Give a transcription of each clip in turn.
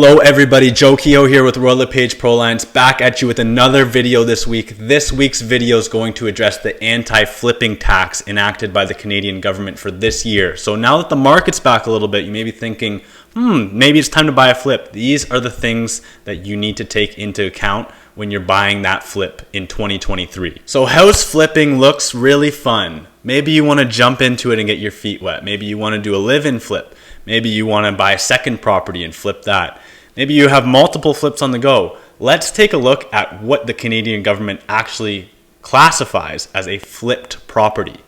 Hello everybody, Joe Kehoe here with LePage ProAlliance, back at you with another video this week. This week's video is going to address the anti-flipping tax enacted by the Canadian government for this year. So now that the market's back a little bit, you may be thinking, maybe it's time to buy a flip. These are the things that you need to take into account when you're buying that flip in 2023. So house flipping looks really fun. Maybe you want to jump into it and get your feet wet. Maybe you want to do a live-in flip. Maybe you want to buy a second property and flip that. Maybe you have multiple flips on the go. Let's take a look at what the Canadian government actually classifies as a flipped property.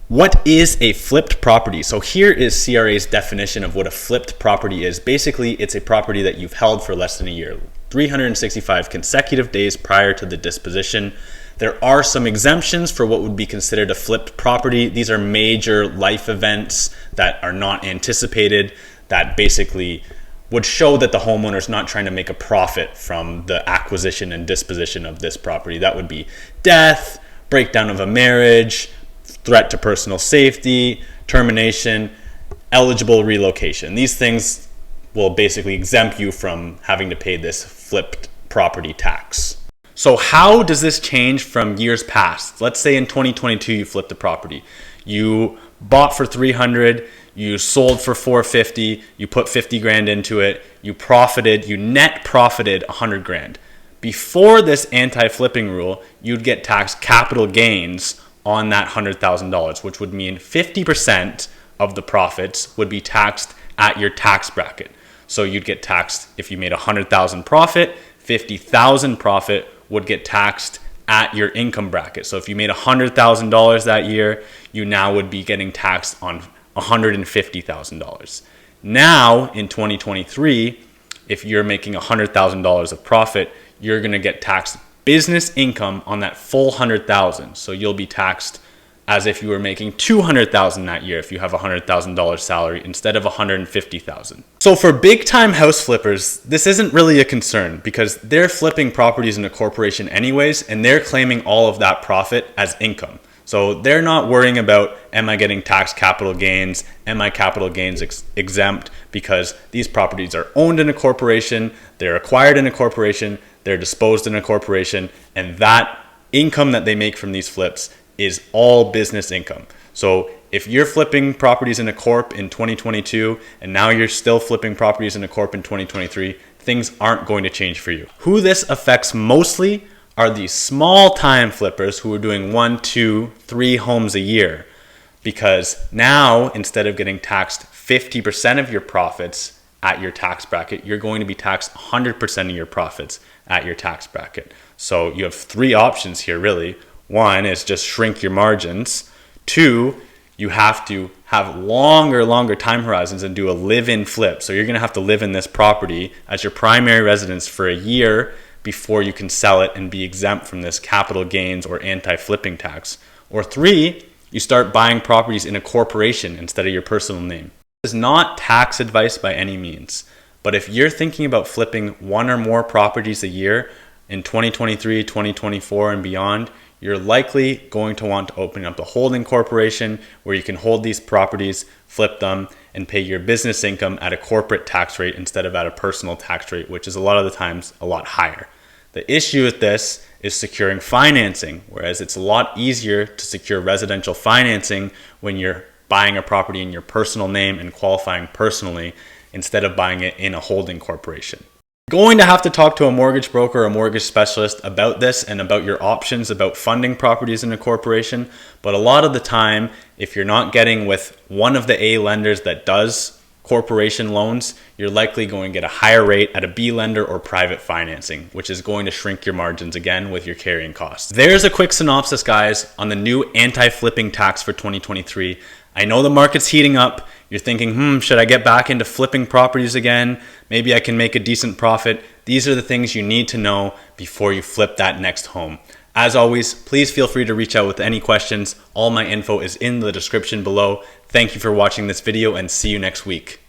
What is a flipped property? So here is CRA's definition of what a flipped property is. Basically, it's a property that you've held for less than a year, 365 consecutive days prior to the disposition. There are some exemptions for what would be considered a flipped property. These are major life events that are not anticipated, that basically would show that the homeowner is not trying to make a profit from the acquisition and disposition of this property. That would be death, breakdown of a marriage, threat to personal safety, termination, eligible relocation. These things will basically exempt you from having to pay this flipped property tax. So how does this change from years past? Let's say in 2022 you flipped a property. You bought for 300, you sold for 450, you put 50 grand into it, you net profited 100 grand. Before this anti-flipping rule, you'd get taxed capital gains on that $100,000, which would mean 50% of the profits would be taxed at your tax bracket. So you'd get taxed if you made 100,000 profit, 50,000 profit would get taxed at your income bracket. So if you made $100,000 that year, you now would be getting taxed on $150,000. Now in 2023, if you're making $100,000 of profit, you're going to get taxed business income on that full $100,000. So you'll be taxed as if you were making $200,000 that year if you have a $100,000 salary instead of $150,000. So for big time house flippers, this isn't really a concern because they're flipping properties in a corporation anyways, and they're claiming all of that profit as income. So they're not worrying about, am I getting tax capital gains? Am I capital gains exempt? Because these properties are owned in a corporation, they're acquired in a corporation, they're disposed in a corporation, and that income that they make from these flips is all business income. So if you're flipping properties in a corp in 2022 and now you're still flipping properties in a corp in 2023, things aren't going to change for you. Who this affects mostly are these small time flippers who are doing 1, 2, 3 homes a year, because now instead of getting taxed 50% of your profits at your tax bracket, you're going to be taxed 100% of your profits at your tax bracket. So you have 3 options here really. 1 is just shrink your margins. 2, you have to have longer time horizons and do a live-in flip. So you're going to have to live in this property as your primary residence for a year before you can sell it and be exempt from this capital gains or anti-flipping tax. Or 3, you start buying properties in a corporation instead of your personal name. This is not tax advice by any means, but if you're thinking about flipping 1 or more properties a year in 2023, 2024 and beyond, you're likely going to want to open up a holding corporation where you can hold these properties, flip them, and pay your business income at a corporate tax rate instead of at a personal tax rate, which is a lot of the times a lot higher. The issue with this is securing financing, whereas it's a lot easier to secure residential financing when you're buying a property in your personal name and qualifying personally instead of buying it in a holding corporation. Going to have to talk to a mortgage broker or a mortgage specialist about this and about your options about funding properties in a corporation. But a lot of the time, if you're not getting with one of the A lenders that does corporation loans, you're likely going to get a higher rate at a B lender or private financing, which is going to shrink your margins again with your carrying costs. There's a quick synopsis, guys, on the new anti-flipping tax for 2023. I know the market's heating up. You're thinking, should I get back into flipping properties again? Maybe I can make a decent profit. These are the things you need to know before you flip that next home. As always, please feel free to reach out with any questions. All my info is in the description below. Thank you for watching this video and see you next week.